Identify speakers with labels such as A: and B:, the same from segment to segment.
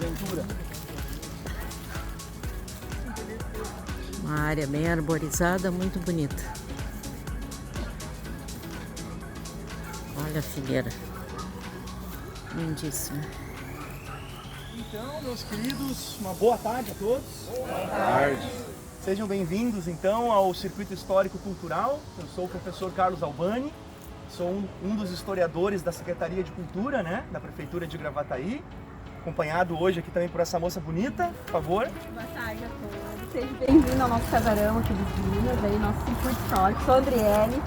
A: aventura.
B: Uma área bem arborizada, muito bonita. Olha a figueira. Lindíssima.
A: Então, meus queridos, uma boa tarde a todos. Boa tarde. Sejam bem-vindos, então, ao Circuito Histórico Cultural. Eu sou o professor Carlos Albani, sou um dos historiadores da Secretaria de Cultura, né, da Prefeitura de Gravataí, acompanhado hoje aqui também por essa moça bonita, por favor.
C: Boa tarde a todos, seja bem-vindo ao nosso casarão aqui de Minas, aí, nosso Circuito Histórico. Sou a Adriele,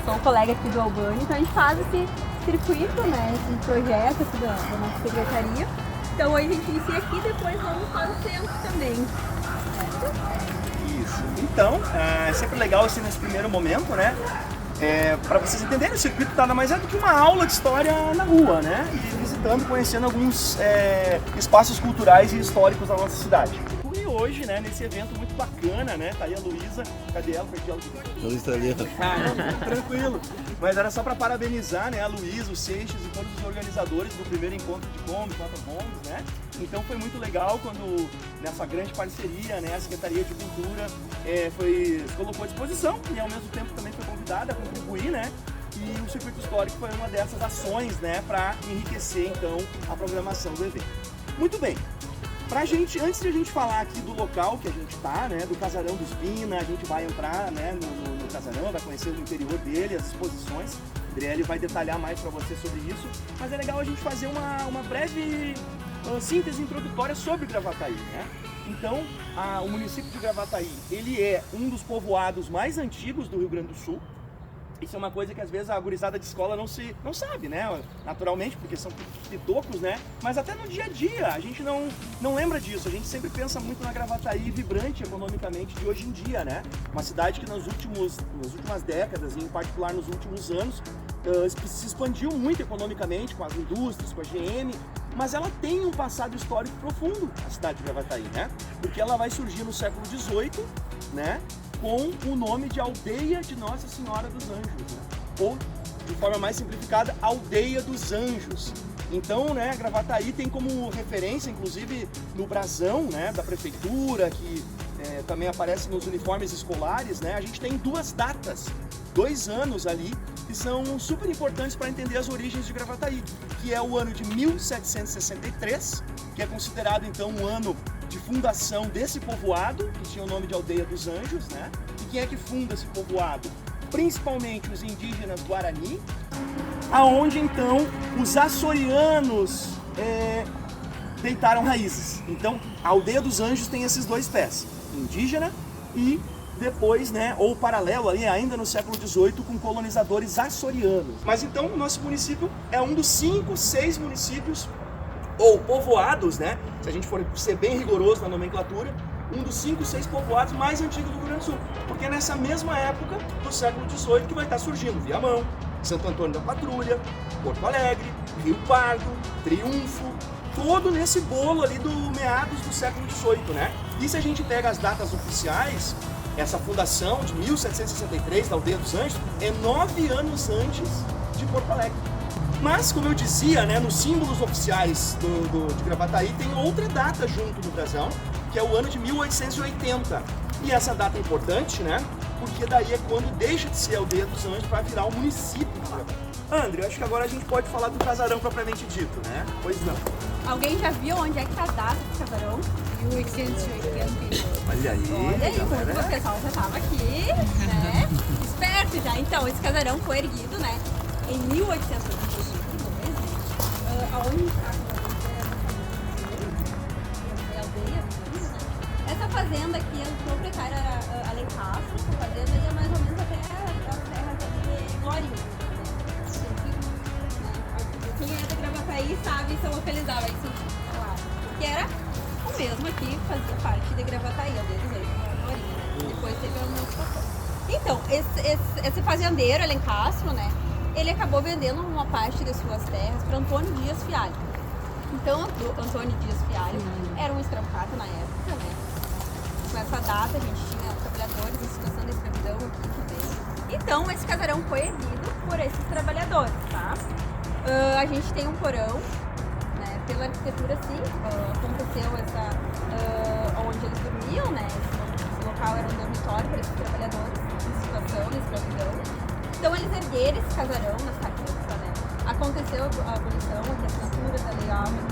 C: sou colega aqui do Albani, então a gente faz esse circuito, né, esse projeto aqui da nossa secretaria. Então hoje a gente inicia aqui, depois vamos para o centro também.
A: Isso. Então, é sempre legal assim nesse primeiro momento, né? Para vocês entenderem, o circuito nada mais é do que uma aula de história na rua, né? E visitando, conhecendo alguns espaços culturais e históricos da nossa cidade. E hoje, né, nesse evento muito bacana, né? Tá aí a Luísa, cadê ela? Perdi ela.
D: Luísa está ali.
A: Tranquilo. Mas era só para parabenizar, né, a Luísa, o Seixas e todos os organizadores do primeiro encontro de Kombi, motorhomes, né? Então foi muito legal quando, nessa grande parceria, né, a Secretaria de Cultura se colocou à disposição e ao mesmo tempo também foi convidada a contribuir, né? E o Circuito Histórico foi uma dessas ações, né, para enriquecer então a programação do evento. Muito bem. Antes de a gente falar aqui do local que a gente está, né, do Casarão dos Pina, a gente vai entrar, né, no casarão, vai conhecer o interior dele, as exposições. A Adriele vai detalhar mais para você sobre isso, mas é legal a gente fazer uma breve síntese introdutória sobre Gravataí, né? Então, o município de Gravataí, ele é um dos povoados mais antigos do Rio Grande do Sul. Isso é uma coisa que às vezes a gurizada de escola não sabe, né? Naturalmente, porque são pitocos, né? Mas até no dia a dia a gente não lembra disso. A gente sempre pensa muito na Gravataí vibrante economicamente de hoje em dia, né? Uma cidade que nas últimas décadas, e em particular nos últimos anos, se expandiu muito economicamente com as indústrias, com a GM, mas ela tem um passado histórico profundo, a cidade de Gravataí, né? Porque ela vai surgir no século XVIII, né? Com o nome de Aldeia de Nossa Senhora dos Anjos, né? Ou, de forma mais simplificada, Aldeia dos Anjos. Então, né, Gravataí tem como referência, inclusive no brasão, né, da prefeitura, que também aparece nos uniformes escolares, né? A gente tem duas datas, 2 anos ali, que são super importantes para entender as origens de Gravataí, que é o ano de 1763, que é considerado então um ano de fundação desse povoado, que tinha o nome de Aldeia dos Anjos, né? E quem é que funda esse povoado? Principalmente os indígenas Guarani, aonde então os açorianos deitaram raízes. Então, a Aldeia dos Anjos tem esses dois pés, indígena e depois, né, ou paralelo ali ainda no século XVIII com colonizadores açorianos. Mas então o nosso município é um dos 5, 6 municípios ou povoados, né, se a gente for ser bem rigoroso na nomenclatura, um dos 5, 6 povoados mais antigos do Rio Grande do Sul. Porque é nessa mesma época do século XVIII que vai estar surgindo Viamão, Santo Antônio da Patrulha, Porto Alegre, Rio Pardo, Triunfo, todo nesse bolo ali do meados do século XVIII, né? E se a gente pega as datas oficiais, essa fundação de 1763 da Aldeia dos Anjos é 9 anos antes de Porto Alegre. Mas, como eu dizia, né, nos símbolos oficiais de Gravataí tem outra data junto do brasão, que é o ano de 1880. E essa data é importante, né, porque daí é quando deixa de ser a Aldeia dos Anjos para virar o município de Gravataí. André, acho que agora a gente pode falar do casarão propriamente dito, né? Pois não.
C: Alguém já viu onde é que tá a data do casarão?
E: 1880.
A: Olha aí,
C: Olha aí,
A: galera.
C: o pessoal já tava aqui, né? Esperto já. Então, esse casarão foi erguido, né, em 1822. Aonde está a aldeia? Essa fazenda aqui, o proprietário era Alencastro. Essa fazenda ia mais ou menos até as terras de Glorinha. Quem é da Gravataí sabe se eu localizava isso lá. Que era o mesmo aqui que fazia parte de Gravataí, Aldeia dos Anjos, Glorinha, né? Depois teve a emancipação. Então, esse fazendeiro, Alencastro, né? Ele acabou vendendo uma parte de suas terras para Antônio Dias Fialho. Então, Antônio Dias Fialho era um escravocrata na época, né? Com essa data, a gente tinha trabalhadores em situação de escravidão aqui também. Então, esse casarão foi erguido por esses trabalhadores, tá? A gente tem um porão, né, pela arquitetura, sim, aconteceu essa, onde eles dormiam, né? Esse local era um dormitório para esses trabalhadores em situação de escravidão. Então eles ergueram esse casarão nessa época, né? Aconteceu a abolição, a assinatura da Lei Áurea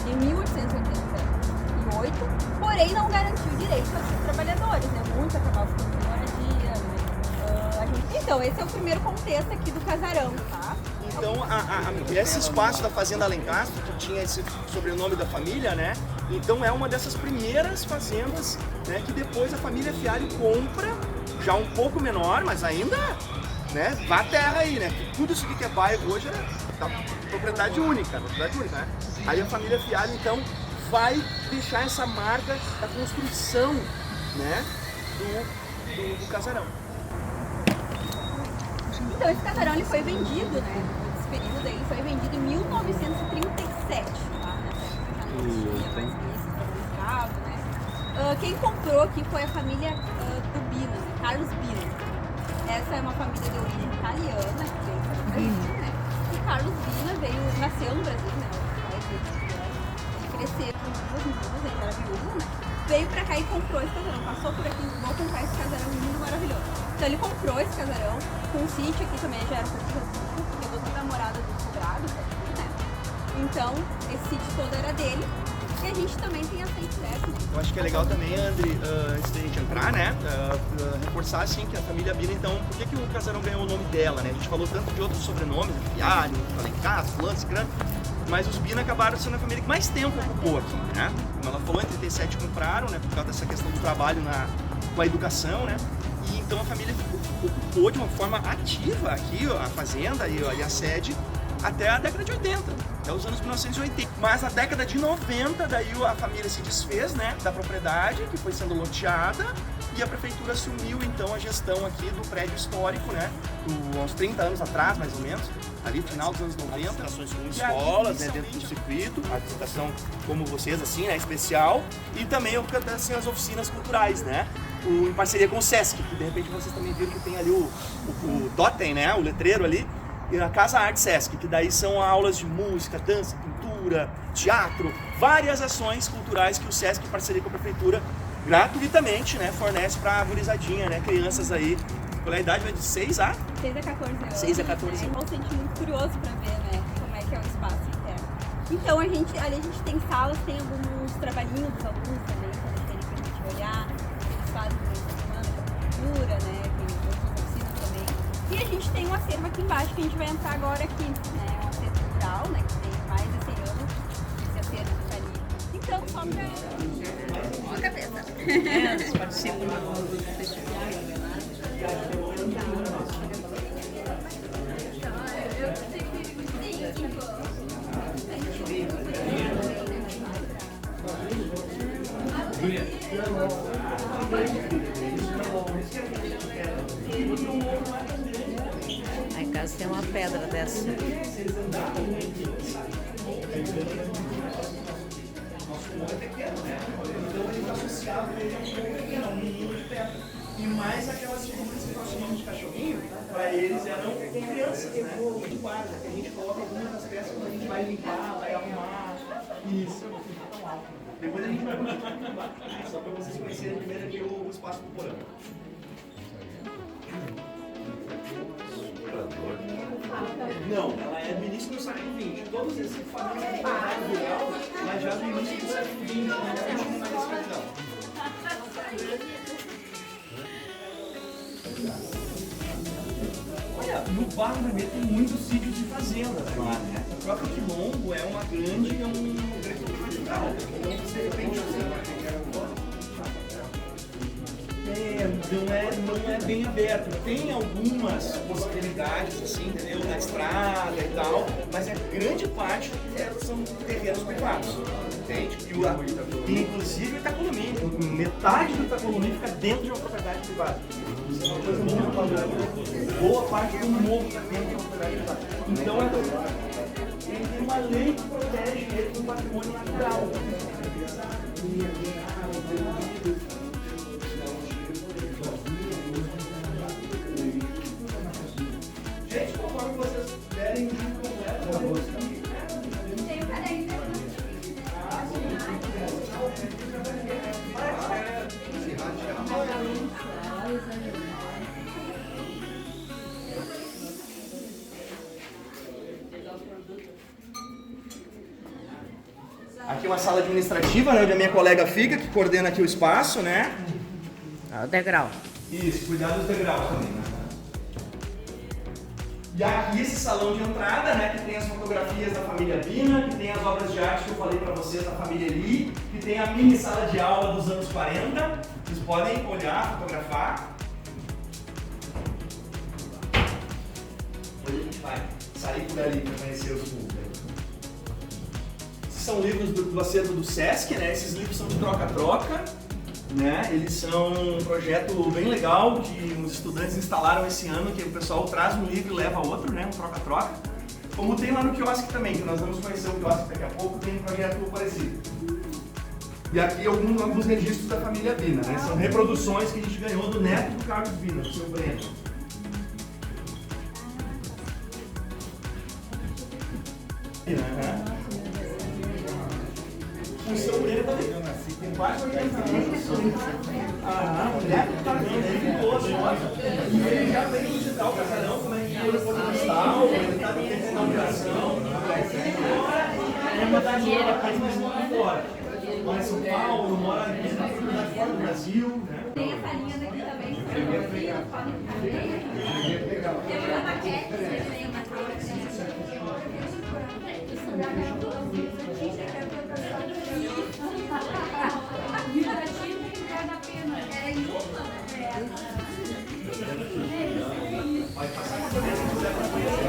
C: em 1888, porém não garantiu direito a esses trabalhadores, né? Muitos acabavam ficando sem moradia, né? Então, esse é o primeiro contexto aqui do casarão, tá?
A: Então, esse espaço da Fazenda Alencastro, que tinha esse sobrenome da família, né? Então é uma dessas primeiras fazendas, né, que depois a família Fialho compra, já um pouco menor, mas ainda, né, vá a terra aí, né? Tudo isso aqui que é bairro hoje é da propriedade única, né? Aí a família Fialho, então, vai deixar essa marca da construção, né, do casarão.
C: Então esse casarão ele foi vendido, né? Esse período ele foi vendido em 1937, tá? Nessa época já não tinha mais isso para escravo, né? Quem comprou aqui foi a família do Bina, né? Carlos Bina. Essa é uma família de origem italiana que veio para o Brasil, né? E Carlos Bina nasceu no Brasil, né? Ele cresceu com duas meninas, ele era viúvo, né? Veio pra cá e comprou esse casarão, passou por aqui, vou comprar esse casarão lindo, maravilhoso. Então ele comprou esse casarão, com um sítio aqui também já era um pouco recurso, porque eu dou da morada do sobrado, né? Então esse sítio todo era dele, e a gente também tem acesso direto, né?
A: Eu acho que é legal também, André, antes da gente entrar, né, reforçar assim que a família Bina, então, por que o casarão ganhou o nome dela, né? A gente falou tanto de outros sobrenomes, Fialho, Alencastro, Lance, Gran, mas os Bina acabaram sendo a família que mais tempo ocupou aqui, né? Como ela falou, em 37 compraram, né, por causa dessa questão do trabalho com a educação, né? E então a família ocupou de uma forma ativa aqui a fazenda e a sede até a década de 80, até os anos 1980. Mas na década de 90, daí a família se desfez, né, da propriedade, que foi sendo loteada, e a prefeitura assumiu então a gestão aqui do prédio histórico, né, uns 30 anos atrás, mais ou menos, ali no final dos anos 90, ações com escolas, né, dentro do circuito, a visitação como vocês, assim, né, especial, e também assim, as oficinas culturais, né, em parceria com o Sesc, que de repente vocês também viram que tem ali o totem, né, o letreiro ali, e a Casa Arte Sesc, que daí são aulas de música, dança, pintura, teatro, várias ações culturais que o Sesc, em parceria com a prefeitura, gratuitamente, né, fornece para a gurizadinha, né, crianças aí, qual é a idade, vai de 6 a
C: 14 anos.
A: 6 a 14 anos.
C: Eu senti muito curioso para ver, né, como é que é o espaço interno. Então ali a gente tem salas, tem alguns trabalhinhos dos alunos também, que eles têm pra gente olhar, que eles fazem durante a semana, com cultura, né, tem outras oficinas também. E a gente tem um acervo aqui embaixo que a gente vai entrar agora aqui, né, um acervo cultural, né, que tem mais esse ano, esse acervo que tá ali. Então, só pra... Ó a cabeça.
B: Eles participam do festival. Aí em casa tem uma pedra dessa.
A: E mais aquelas figuras que nós chamamos de cachorrinho, para eles eram crianças, né? De guarda, que a gente coloca algumas das peças quando a gente vai limpar, vai arrumar. Isso. Depois a gente vai continuar. Só para vocês conhecerem primeiro aqui o espaço do porão. Não, ela é do início do século XX. Todos esses falam de parado rural, mas já do início do século XX, né? A gente não mais escravidão. Olha, no Barro Vermelho tem muitos sítios de fazendas lá, né? O próprio Quilombo é uma grande, cultural. Então, de repente, não é bem aberto. Tem algumas possibilidades, assim, entendeu? Na estrada e tal, mas a grande parte são terrenos privados, entende? E inclusive o Itacolomi, metade do Itacolomi fica dentro de uma propriedade privada. Isso é uma coisa muito valiosa. Boa parte do morro está dentro de uma propriedade privada. Então, tem uma lei que protege ele do patrimônio natural. Gente, conforme vocês derem o vídeo completo,
C: Tem o caderno.
A: Aqui é uma sala administrativa, né, onde a minha colega fica, que coordena aqui o espaço, né?
B: O degrau.
A: Isso, cuidar dos degraus também, né? E aqui esse salão de entrada, né, que tem as fotografias da família Bina, que tem as obras de arte que eu falei para vocês da família Eli, que tem a mini sala de aula dos anos 40. Vocês podem olhar, fotografar. Hoje a gente vai sair por ali para conhecer os fundos. Esses são livros do acervo do Sesc, né? Esses livros são de troca-troca. Né? Eles são um projeto bem legal que os estudantes instalaram esse ano, que o pessoal traz um livro e leva outro, né? Um troca-troca. Como tem lá no quiosque também, que nós vamos conhecer o quiosque daqui a pouco, tem um projeto parecido. E aqui alguns registros da família Bina, né? São reproduções que a gente ganhou do neto do Carlos Bina, do seu Breno. O seu Breno também. Tem quase 80 anos. O neto do Carlos Bina, ele ficou assim, e ele já veio visitar o casarão, como é que ele foi no cristal, ele está tendo inauguração. Ele mora da dinheiro, mas mora fora. Mora em São Paulo, mora fora do Brasil. Né?
C: Tem essa linha daqui também, que podem ficar bem. Tem uma maquete, vocês têm uma Era em uma?
A: Pode passar com você se quiser para conhecer.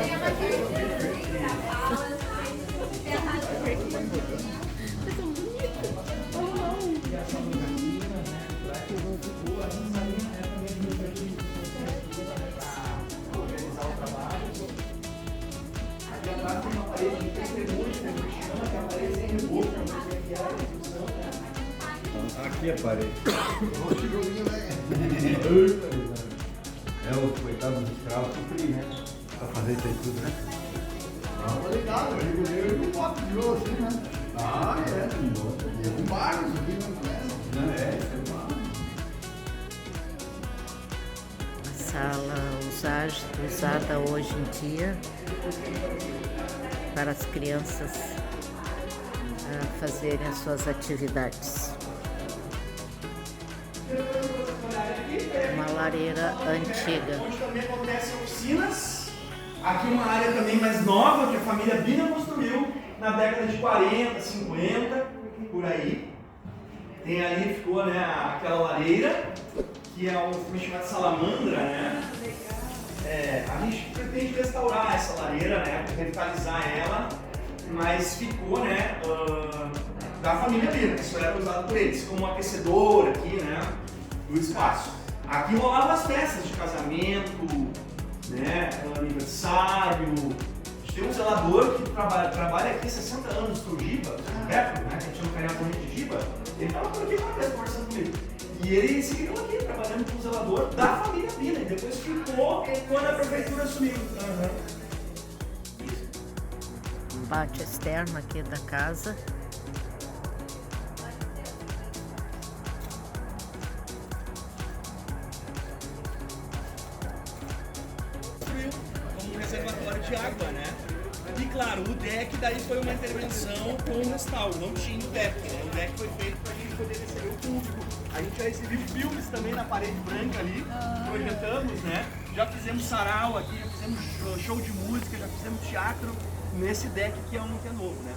D: Aqui a parede. É o coitado dos escravos, sofri, né? Pra fazer isso aí tudo, né?
F: Tava ligado, eu não posso de ouro assim, né? Ah, é, tem vários aqui, não é?
D: É,
B: A sala usada hoje em dia para as crianças fazerem as suas atividades. Uma lareira antiga.
A: Onde também acontecem oficinas. Aqui uma área também mais nova que a família Bina construiu na década de 40, 50, por aí. Tem ali, ficou, né, aquela lareira, que é um filme chamado Salamandra, né? A gente pretende restaurar essa lareira, né, revitalizar ela, mas ficou, né, da família Bina. Isso era usado por eles como aquecedor aqui, né, do espaço. Aqui rolava as festas de casamento, né, aniversário. A gente tem um zelador que trabalha aqui há 60 anos, o Giba, né, que a gente chama carinhosamente de Giba. Ele estava por aqui uma vez conversando comigo. E ele seguiu aqui, trabalhando com o zelador da família Bina. E depois ficou quando a prefeitura assumiu.
B: Um pátio externo aqui da casa.
A: Como um reservatório de água, né? E claro, o deck daí foi uma intervenção com o restauro, não tinha o deck, né? O deck foi feito para a gente poder receber o público. A gente já exibiu filmes também na parede branca ali, projetamos, né? Já fizemos sarau aqui, já fizemos show de música, já fizemos teatro nesse deck que é novo, né?